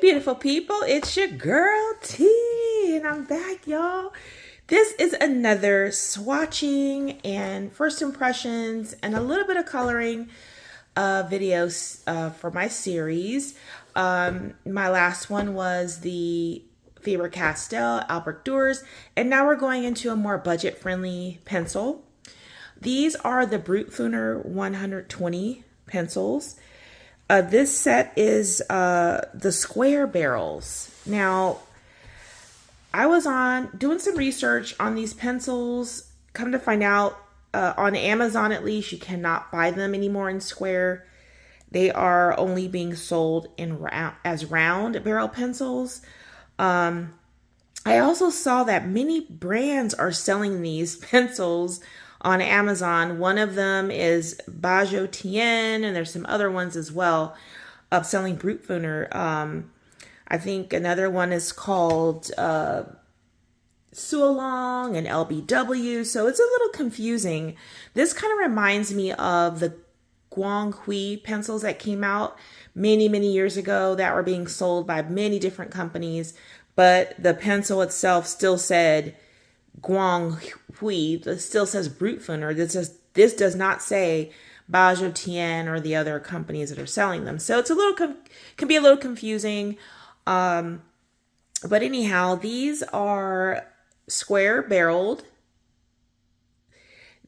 Beautiful people, it's your girl T, and I'm back, y'all. This is another swatching and first impressions and a little bit of coloring videos for my series. My last one was the Faber-Castell Albrecht Dürer, and now we're going into a more budget-friendly pencil. These are the Brutfuner 120 pencils. This set is the square barrels. Now, I was doing some research on these pencils. Come to find out, on Amazon at least, you cannot buy them anymore in square. They are only being sold as round barrel pencils. I also saw that many brands are selling these pencils on Amazon. One of them is Basford, and there's some other ones as well selling Brutfuner. I think another one is called Suolong and LBW, so it's a little confusing. This kind of reminds me of the Guanghui pencils that came out many years ago that were being sold by many different companies, but the pencil itself still said Guanghui. It still says Brutfuner. This does not say Basford or the other companies that are selling them. So it's a little can be a little confusing. But anyhow, these are square barreled.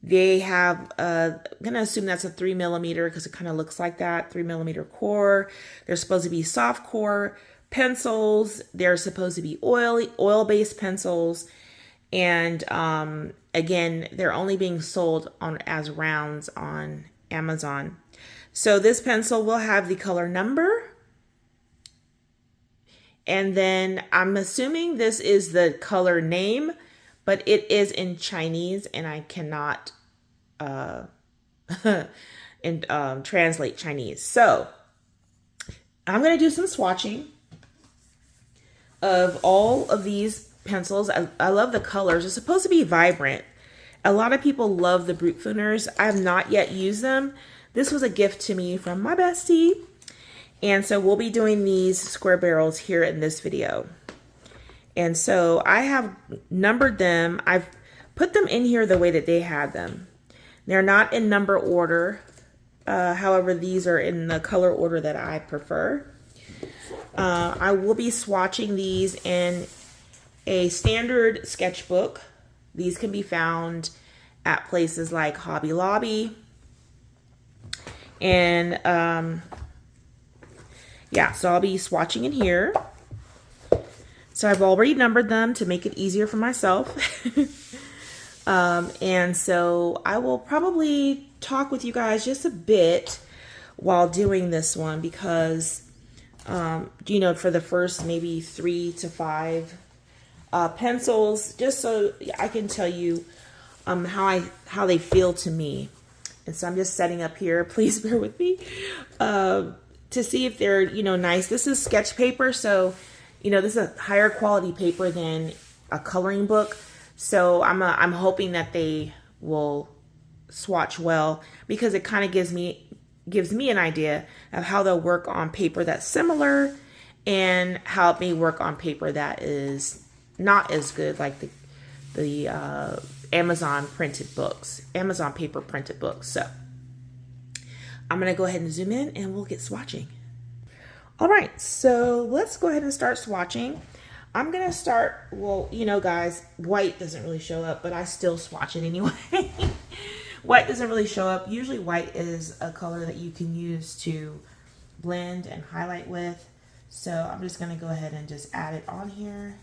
They have I'm gonna assume that's a 3mm because it kind of looks like that, 3mm core. They're supposed to be soft core pencils. They're supposed to be oil-based pencils. And again, they're only being sold as rounds on Amazon. So this pencil will have the color number. And then I'm assuming this is the color name, but it is in Chinese and I cannot translate Chinese. So I'm going to do some swatching of all of these pencils. I love the colors. They're supposed to be vibrant. A lot of people love the Brutfuners. I have not yet used them. This was a gift to me from my bestie. And so we'll be doing these square barrels here in this video. And so I have numbered them. I've put them in here the way that they had them. They're not in number order. However, these are in the color order that I prefer. I will be swatching these in a standard sketchbook. These can be found at places like Hobby Lobby. And yeah, so I'll be swatching in here. So I've already numbered them to make it easier for myself. And so I will probably talk with you guys just a bit while doing this one because, you know, for the first maybe 3 to 5 pencils, just so I can tell you how they feel to me. And so I'm just setting up here. Please bear with me to see if they're, you know, nice. This is sketch paper, so you know this is a higher quality paper than a coloring book. So I'm hoping that they will swatch well because it kind of gives me an idea of how they'll work on paper that's similar and how it may work on paper that is not as good, like the Amazon printed books, Amazon paper printed books. So I'm gonna go ahead and zoom in and we'll get swatching. All right, so let's go ahead and start swatching. I'm gonna start, well, you know guys, white doesn't really show up, but I still swatch it anyway. White doesn't really show up. Usually white is a color that you can use to blend and highlight with. So I'm just gonna go ahead and just add it on here.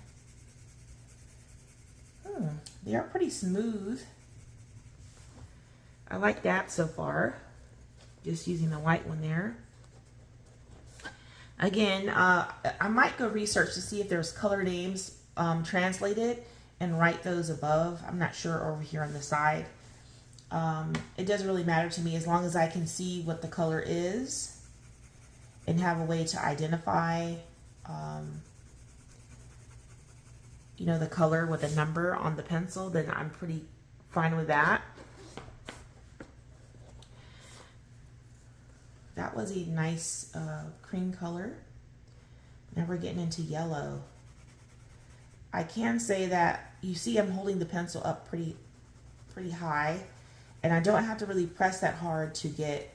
They are pretty smooth. I like that so far. Just using the white one there. Again, I might go research to see if there's color names translated and write those above. I'm not sure over here on the side. It doesn't really matter to me as long as I can see what the color is and have a way to identify you know, the color with a number on the pencil, then I'm pretty fine with that. That was a nice cream color. Now we're getting into yellow. I can say that you see I'm holding the pencil up pretty high, and I don't have to really press that hard to get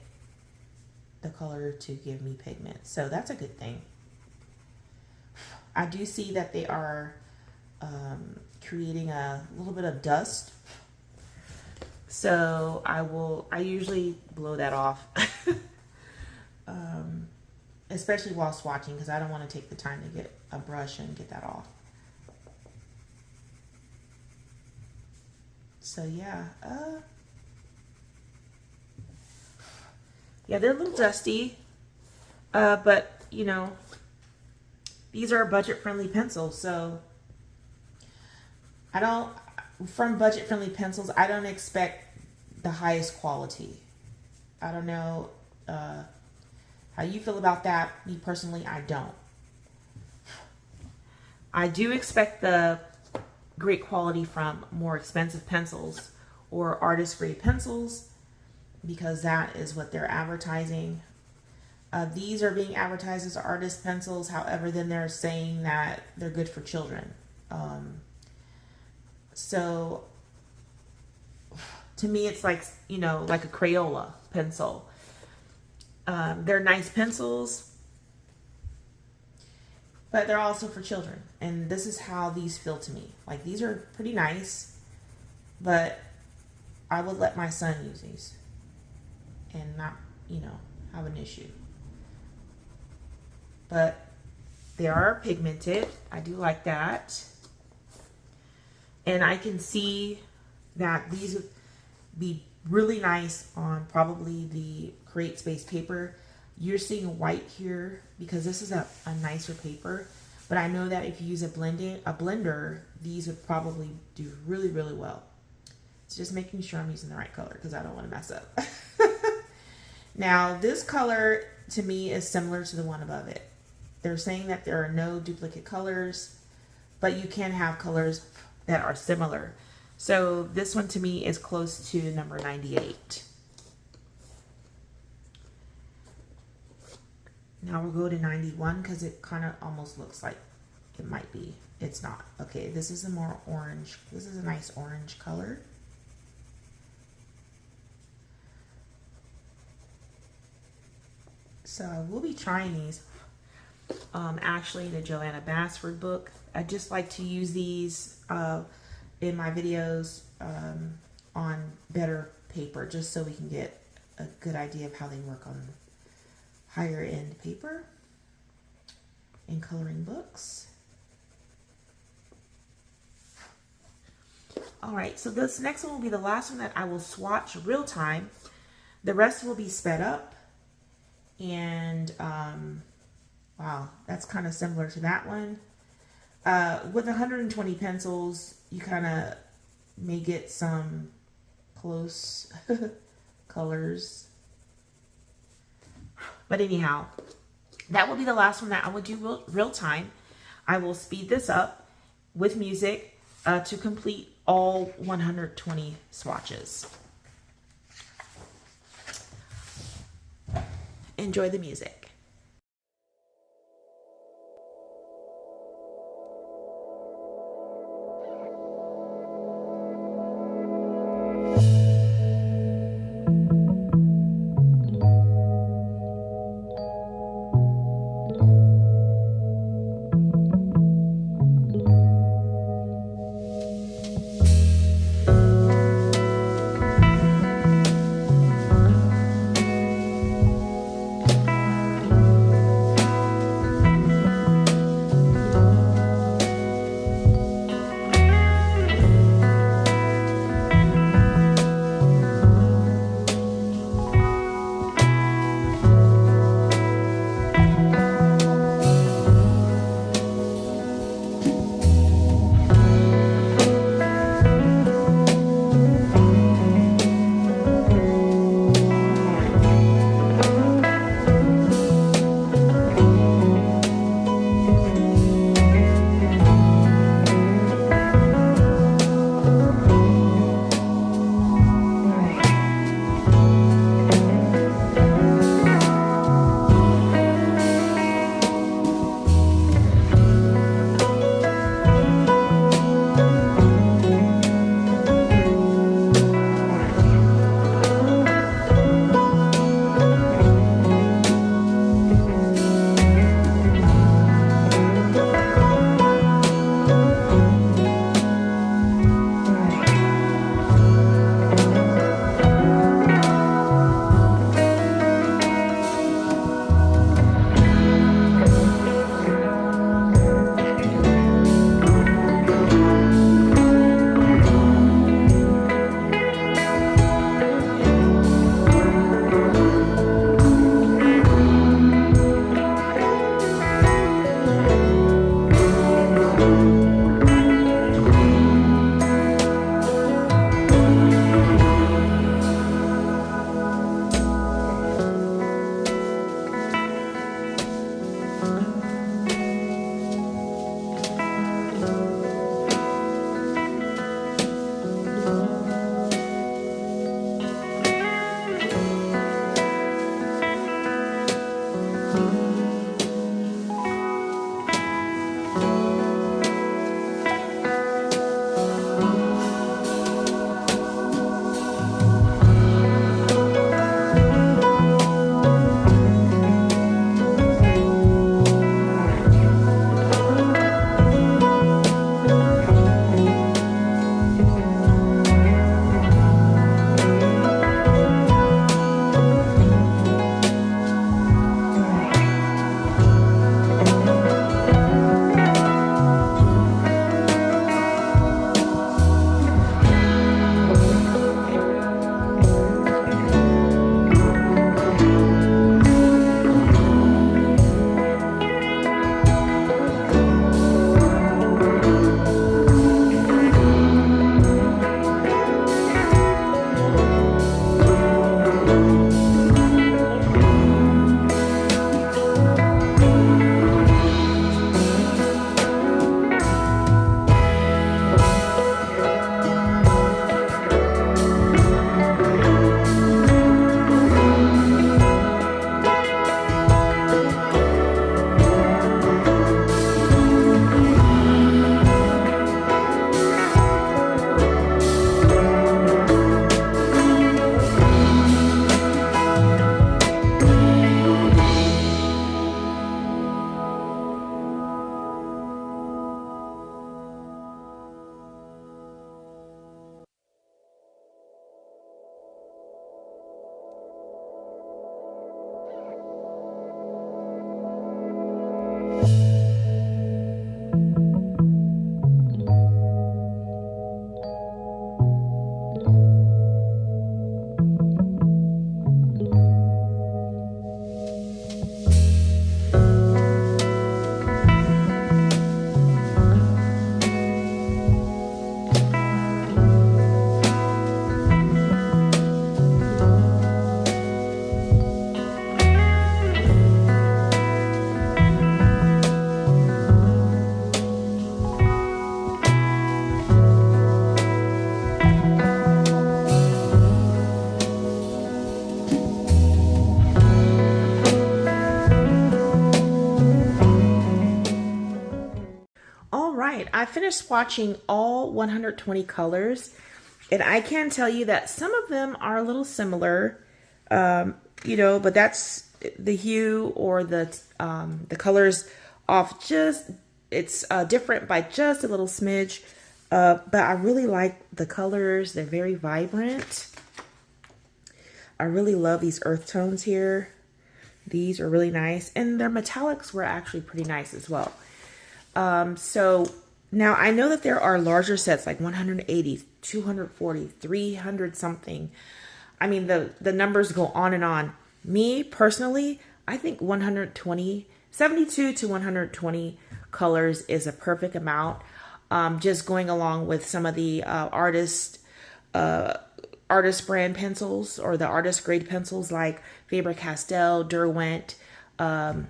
the color to give me pigment. So that's a good thing. I do see that they are creating a little bit of dust. So I usually blow that off. Especially while swatching, because I don't want to take the time to get a brush and get that off. So yeah, yeah, they're a little dusty, but you know, these are budget-friendly pencils, so from budget-friendly pencils, I don't expect the highest quality. I don't know how you feel about that. Me personally, I don't. I do expect the great quality from more expensive pencils or artist grade pencils, because that is what they're advertising. These are being advertised as artist pencils. However, then they're saying that they're good for children. So to me, it's like, you know, like a Crayola pencil. They're nice pencils, but they're also for children. And this is how these feel to me. Like, these are pretty nice, but I would let my son use these and not, you know, have an issue. But they are pigmented. I do like that. And I can see that these would be really nice on probably the Create Space paper. You're seeing white here because this is a nicer paper. But I know that if you use a blender, these would probably do really, really well. It's just making sure I'm using the right color because I don't want to mess up. Now, this color to me is similar to the one above it. They're saying that there are no duplicate colors, but you can have colors that are similar. So this one to me is close to number 98. Now we'll go to 91 because it kind of almost looks like it might be. It's not. Okay, this is a more orange. This is a nice orange color. So we'll be trying these. Actually, the Johanna Basford book. I just like to use these in my videos on better paper, just so we can get a good idea of how they work on higher end paper and coloring books. All right, so this next one will be the last one that I will swatch real time. The rest will be sped up, and wow, that's kind of similar to that one. With 120 pencils, you kind of may get some close colors. But anyhow, that will be the last one that I will do real time. I will speed this up with music to complete all 120 swatches. Enjoy the music. I finished swatching all 120 colors, and I can tell you that some of them are a little similar, you know, but that's the hue or the colors off just, it's different by just a little smidge, but I really like the colors. They're very vibrant. I really love these earth tones here. These are really nice, and their metallics were actually pretty nice as well. So now I know that there are larger sets like 180, 240, 300 something. I mean, the numbers go on and on. Me personally, I think 120, 72 to 120 colors is a perfect amount. Just going along with some of the artist brand pencils or the artist grade pencils like Faber-Castell, Derwent, Caran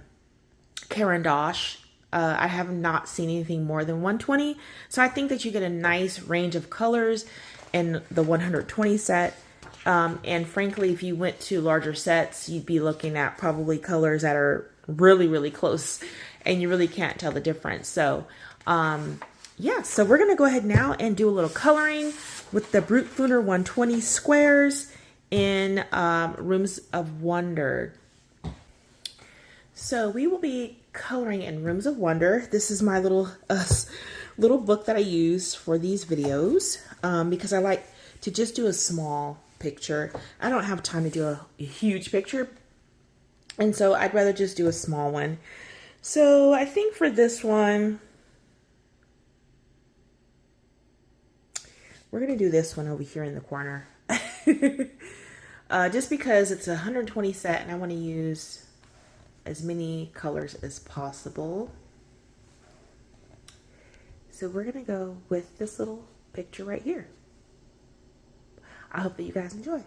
d'Ache. I have not seen anything more than 120. So I think that you get a nice range of colors in the 120 set. And frankly, if you went to larger sets, you'd be looking at probably colors that are really, really close and you really can't tell the difference. So, yeah, so we're going to go ahead now and do a little coloring with the Brutfuner 120 squares in Rooms of Wonder. So we will be coloring in Rooms of Wonder. This is my little book that I use for these videos because I like to just do a small picture. I don't have time to do a huge picture, and so I'd rather just do a small one. So I think for this one, we're going to do this one over here in the corner. Just because it's a 120 set and I want to use as many colors as possible. So we're going to go with this little picture right here. I hope that you guys enjoy.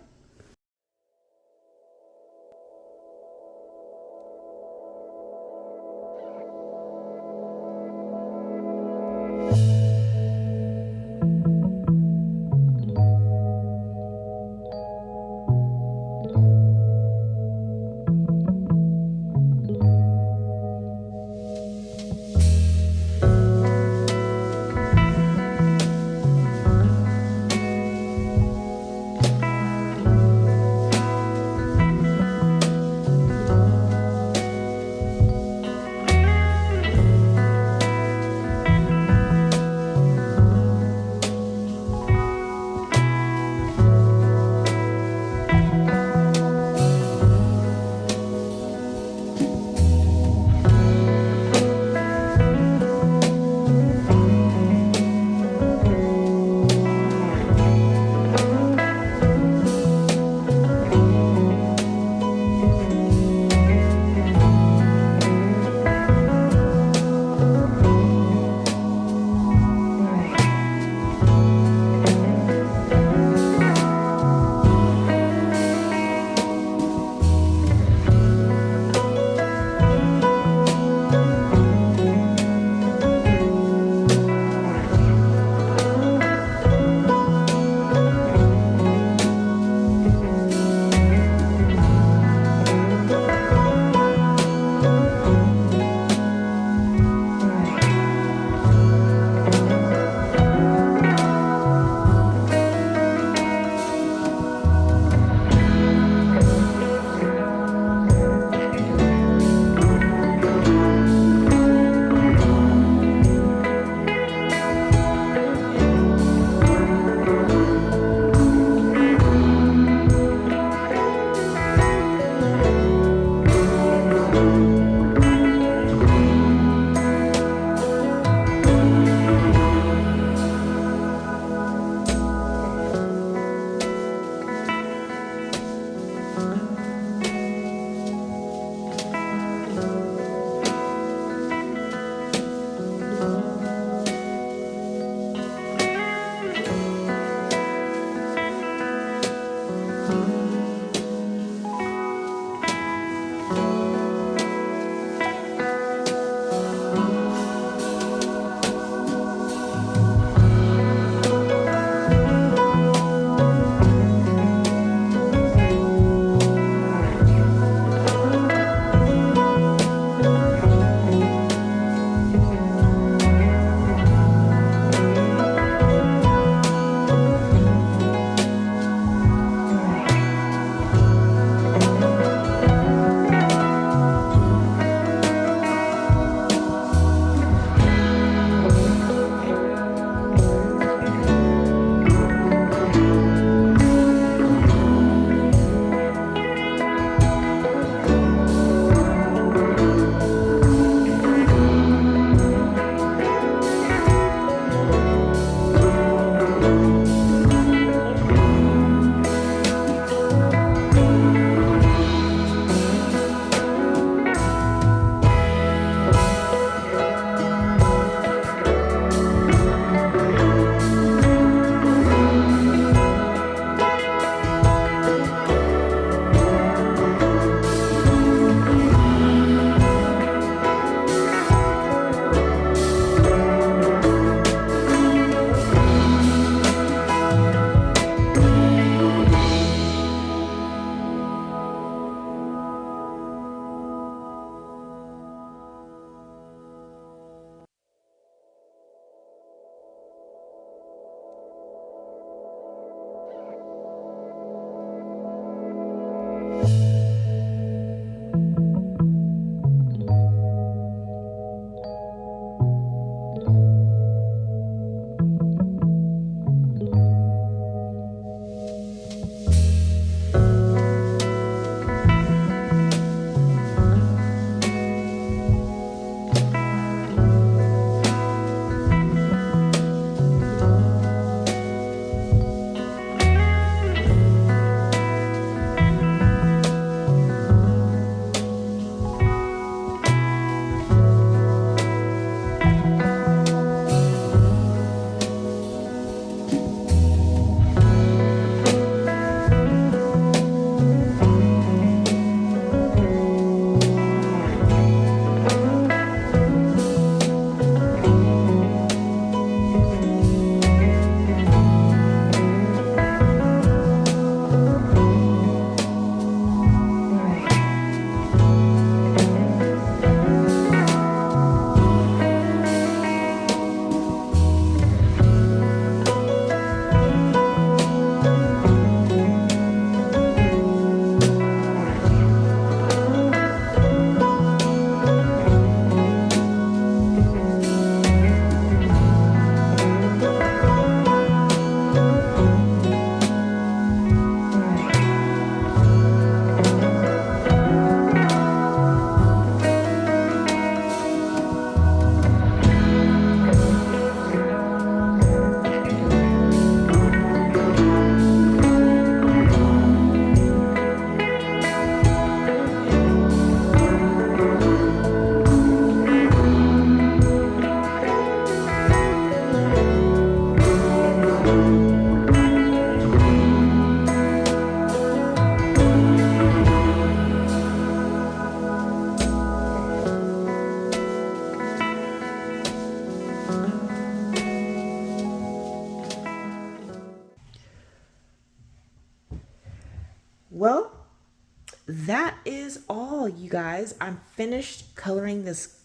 that is all, you guys. I'm finished coloring this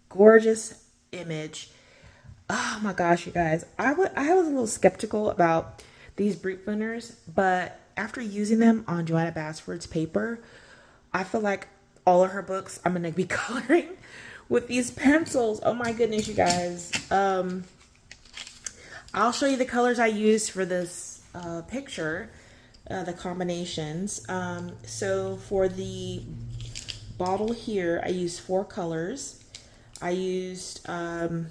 gorgeous image. Oh my gosh, you guys. I was a little skeptical about these Brutfuners, but after using them on Johanna Basford's paper, I feel like all of her books I'm going to be coloring with these pencils. Oh my goodness, you guys. I'll show you the colors I used for this picture, the combinations. So for the bottle here, I used 4 colors. I used, sorry,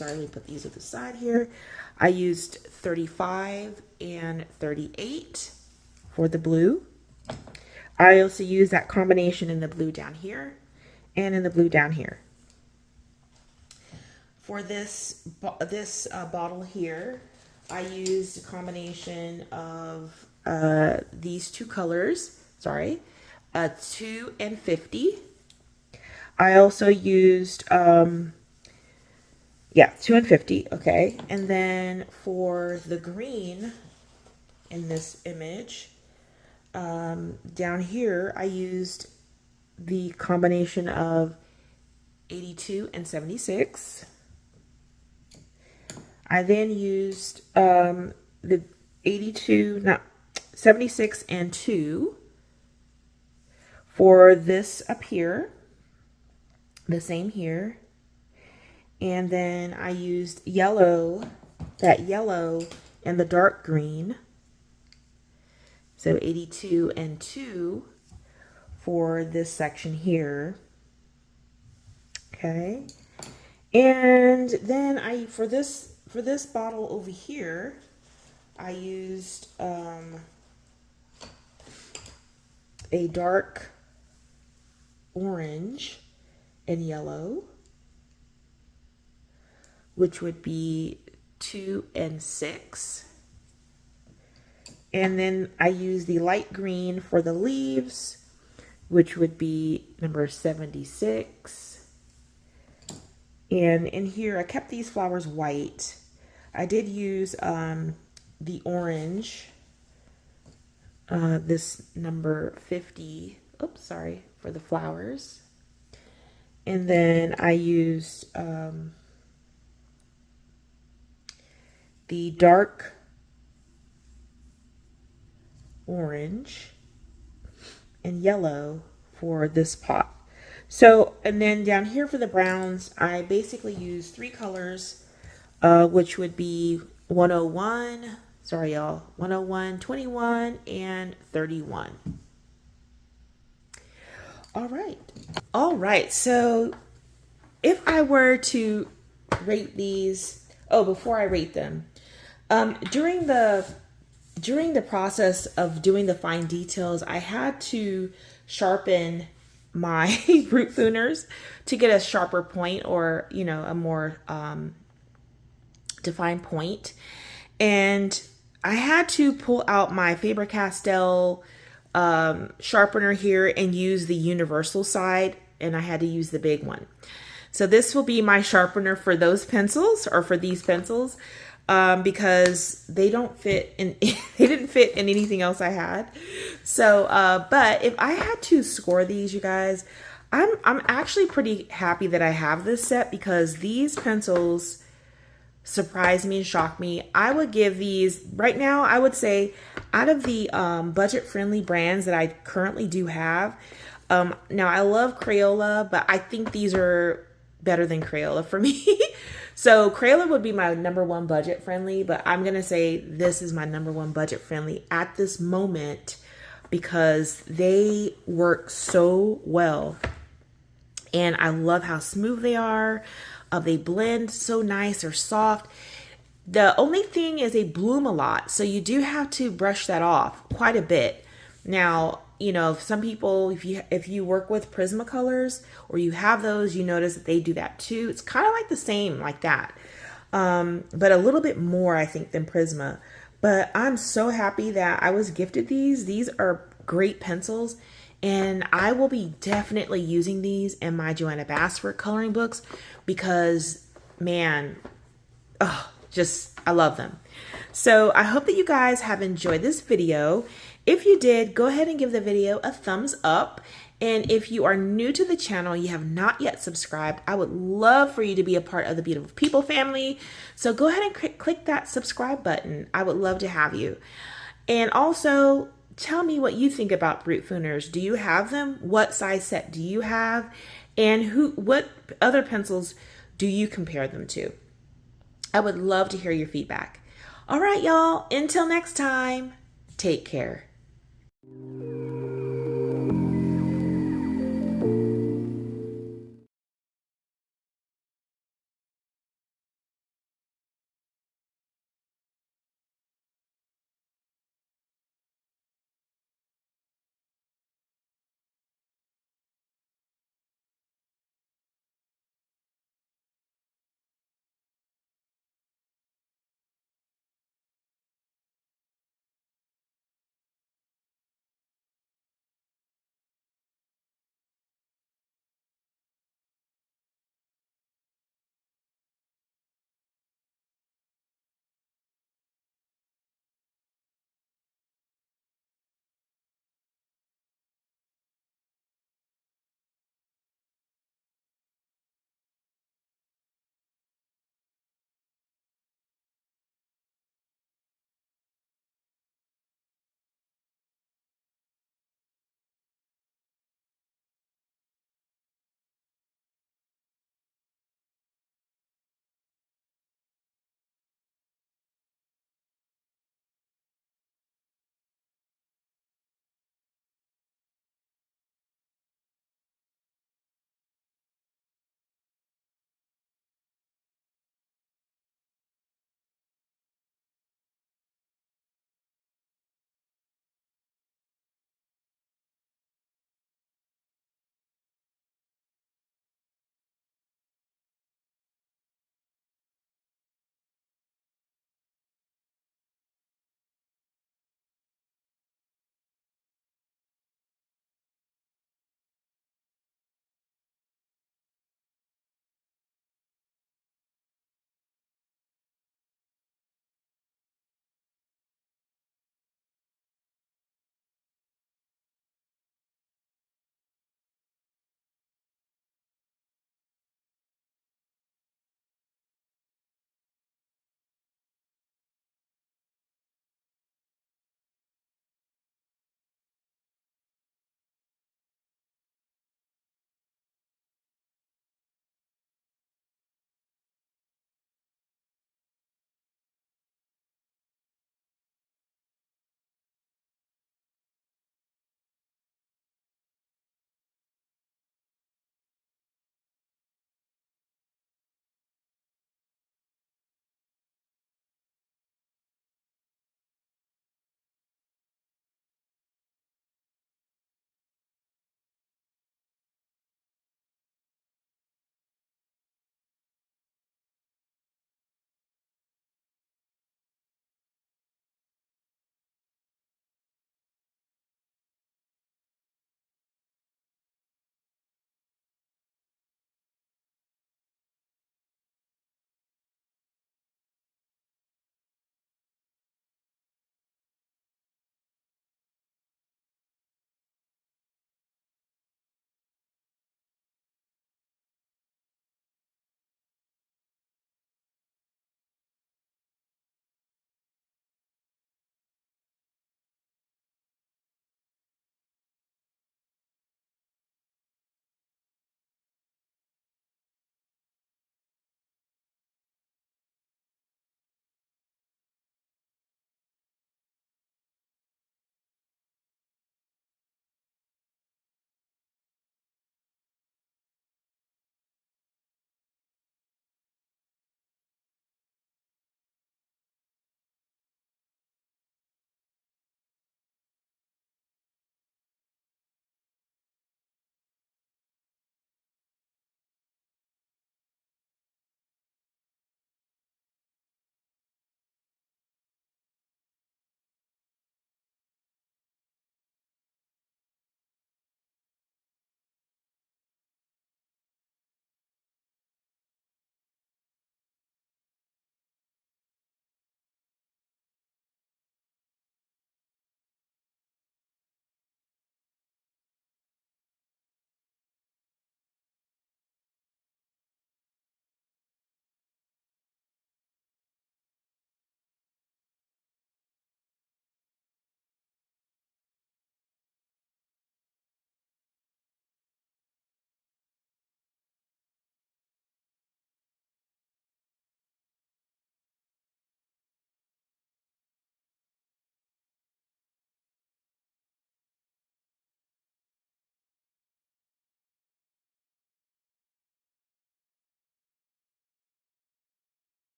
let me put these at the side here. I used 35 and 38 for the blue. I also used that combination in the blue down here and in the blue down here. For this bottle here, I used a combination of these 2 colors, sorry, 2 and 50. I also used, yeah, 2 and 50, okay. And then for the green in this image, down here, I used the combination of 82 and 76. I then used the 76 and 2 for this up here, the same here. And then I used yellow, that yellow and the dark green. So 82 and 2 for this section here. Okay. And then for this bottle over here, I used a dark orange and yellow, which would be 2 and 6. And then I use the light green for the leaves, which would be number 76. And in here, I kept these flowers white. I did use the orange, this number 50, oops, sorry, for the flowers. And then I used the dark orange and yellow for this pot. So, and then down here for the browns, I basically used 3 colors, which would be 101, sorry y'all, 101, 21, and 31. All right, so if I were to rate these, oh, before I rate them, during the process of doing the fine details, I had to sharpen my Brutfuners to get a sharper point, or, you know, a more defined point. And I had to pull out my Faber-Castell sharpener here and use the universal side, and I had to use the big one. So this will be my sharpener for those pencils, or for these pencils, because they don't fit in, they didn't fit in anything else I had. So, but if I had to score these, you guys, I'm actually pretty happy that I have this set, because these pencils surprised me and shocked me. I would give these, right now, I would say out of the budget-friendly brands that I currently do have, now I love Crayola, but I think these are better than Crayola for me. So Crayola would be my #1 budget friendly, but I'm going to say this is my #1 budget friendly at this moment, because they work so well. And I love how smooth they are. They blend so nice or soft. The only thing is they bloom a lot, so you do have to brush that off quite a bit. Now, you know, some people, if you work with Prismacolors, or you have those, you notice that they do that too. It's kind of like the same like that, but a little bit more, I think, than Prisma. But I'm so happy that I was gifted these. These are great pencils, and I will be definitely using these in my Johanna Basford coloring books, because, man, oh, just, I love them. So I hope that you guys have enjoyed this video, If you did, go ahead and give the video a thumbs up. And if you are new to the channel, you have not yet subscribed, I would love for you to be a part of the Beautiful People family. So go ahead and click that subscribe button. I would love to have you. And also, tell me what you think about Brutfuners. Do you have them? What size set do you have? And what other pencils do you compare them to? I would love to hear your feedback. All right, y'all. Until next time, take care.